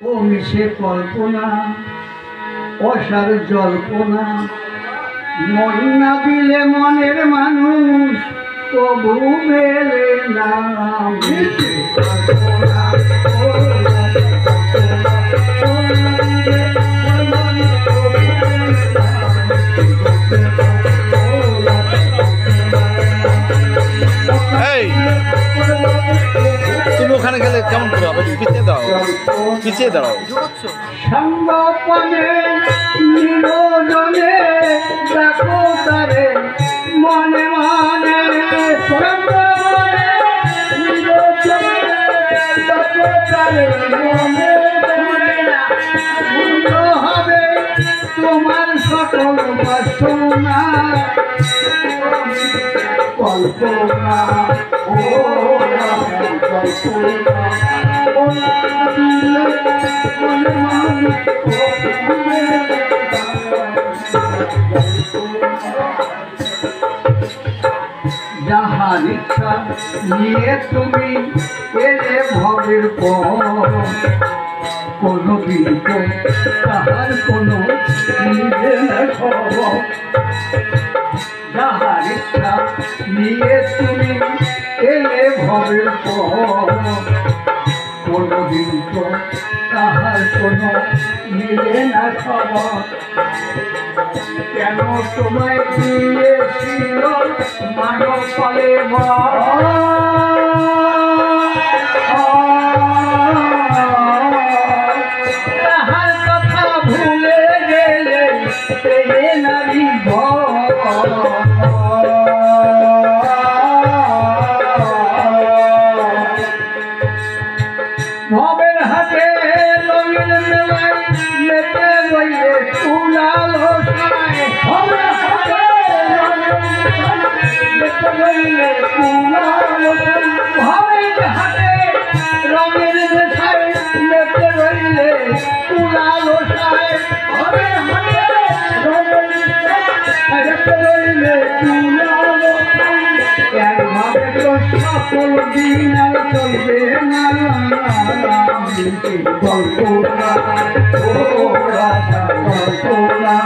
ও মিশে কল্পনা অসার জল্পনা মন না দিলে মনের মানুষ তবু মেলে না মিশে কল্পনা তুমি ওখানে গেলে কেমন করো? আবার পিছিয়ে দাও, পিছিয়ে দাও। সঙ্গপনে নিরোজনে দেখো তারে মনে মনে সঙ্গপনে নিরোজনে দেখো তারে মনে মনে হবে তোমার সকল বাসনা কল্পনা ও যাহার ইচ্ছা নিয়ে তুমি এলে ভবের পর কোনদিন তো তাহার কোনো নিবে না খবর যাহার ইচ্ছা নিয়ে তুমি এলে ভবের পর কোনদিন তো তাহার কোনো নিবে না খবর কেন তোমায় দিয়েছিল মানব ফলে তাহার কথা ভুলে গেলে নারী ভবের হাতে রঙিন মেলায় মেতে রইলে কুলাল ভবের হাতে মেতে রইলে কুলাল ভবের হাতে রঙের মেশায় মেতে রইলে কুলাল ভবের হাতে মেতে রইলে কুলাল একভাবে তো সকল দিন আর চলবে না কল্পনা ও রাজা কল্পনা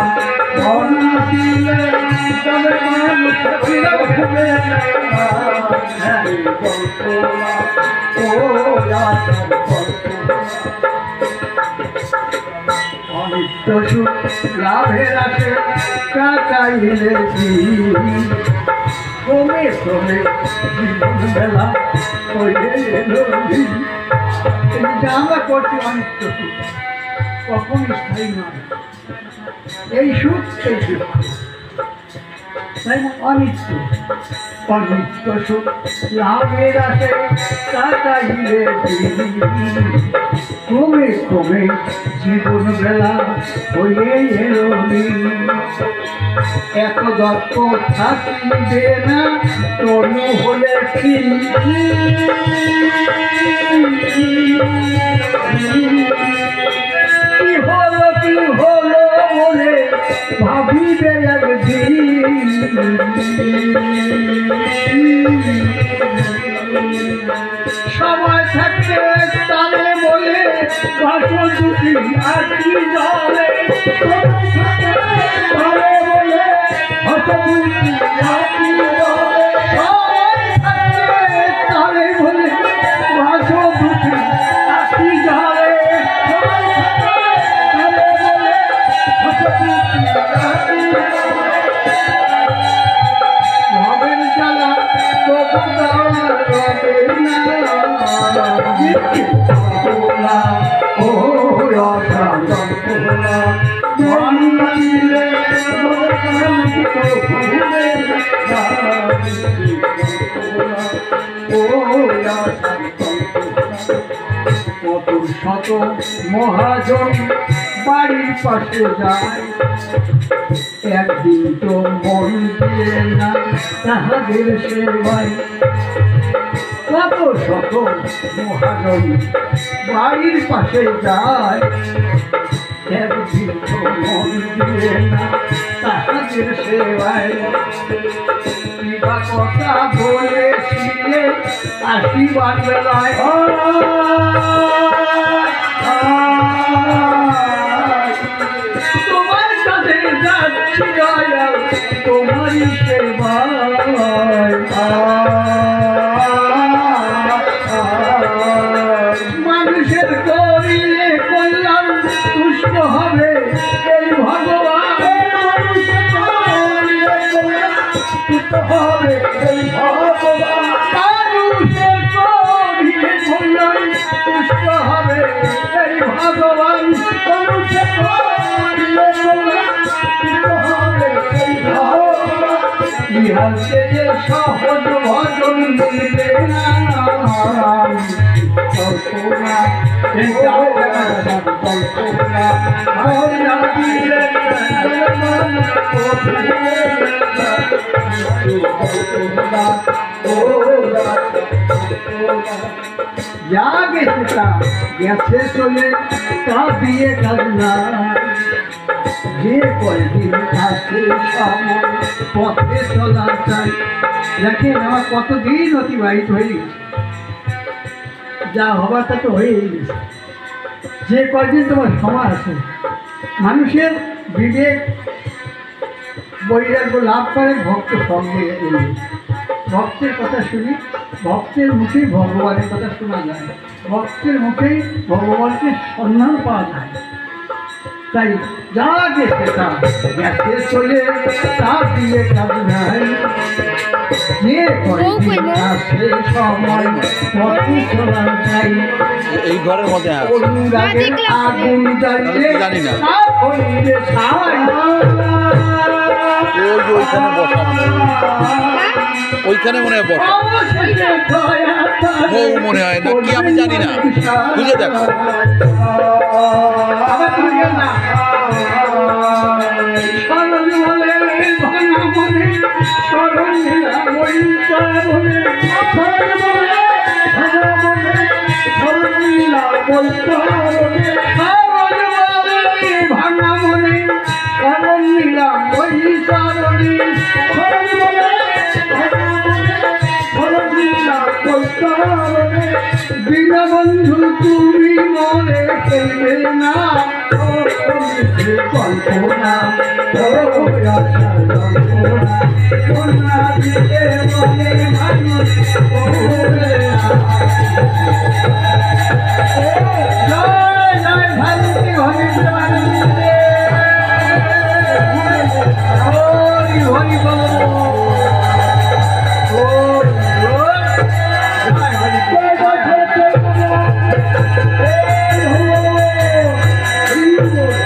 ধন দিলে তবে মানুষ ফিরবে না কল্পনা ও রাজা কল্পনা অনিত্য সুখ লাভের আসে কাটাইলে ক্রমে ক্রমে জীবন বেলা হয়ে এলো যা আমরা করছি অনিত্য সুখ কখন স্থায়ী নয় এই সুখ এই সুখ তাই না অনিত্য অনিত্য সুখ লাভের আসে কাটাইলে ক্রমে ক্রমে জীবন বেলা হয়ে এলো এত দত্ত থাকিবে না তনু হলে কি হলো কি হলো বলে ভাবিবে একদিন সময় থাকতে তালে বলে ভাষণ দুটি আটকি জলে বলে ভাষণ দুটি আটকি জলে তালে বলে ভাষণ দুটি আটকি জলে ভবের জ্বালা ও রাজা কল্পনা মন দিলে ও রাজা কত শত মহাজন বাড়ির পাশে যায় একদিন তো মন দিয়ে না তাহাদের সেবায় কত শত মহাজন বাড়ির পাশে যায় একদিন তো মন দিয়ে না তাহাদের সেবায় কিবা কথা বলেছিলে আশীর্বাদ বেলায় ভগবান করুছে করিলে ইহাতে যে সহজ ভজন মিলবে না কল্পনা কল্পনা যা গেছে তা গেছে চলে তা দিয়ে কান্না যে কয়দিন আছে সময় পথে চলা চাই দেখেন আমার কতদিন অতিবাহিত হয়ে গেছে যা হবার তা তো হয়েই গেছে যে কয়দিন তোমার সময় আছে মানুষের বিবেক বৈরাগ্য লাভ করে ভক্ত সঙ্গে এলে ভক্তের কথা শুনি ভক্তের মুখেই ভগবানের কথা শোনা যায় ভক্তের মুখেই ভগবানকে সন্ধান পাওয়া যায় তাই যা গেছে তা গেছে চলে তা দিয়ে কাজ নাই যে কয়দিন আছে সময় পথে চলা চাই এই ঘরের মধ্যে অনুরাগের আগুন জ্বালিয়ে জানি না। তা হইলে ছাই। ওইখানে বসা ওইখানে মনে হয় বসা বউ মনে হয় না কি আমি জানি না বুঝে দেখো ভাঙা মনে করণ নিলাম ওই চরণে দীনবন্ধু তুমি মনে ফেলবে না কল্পনা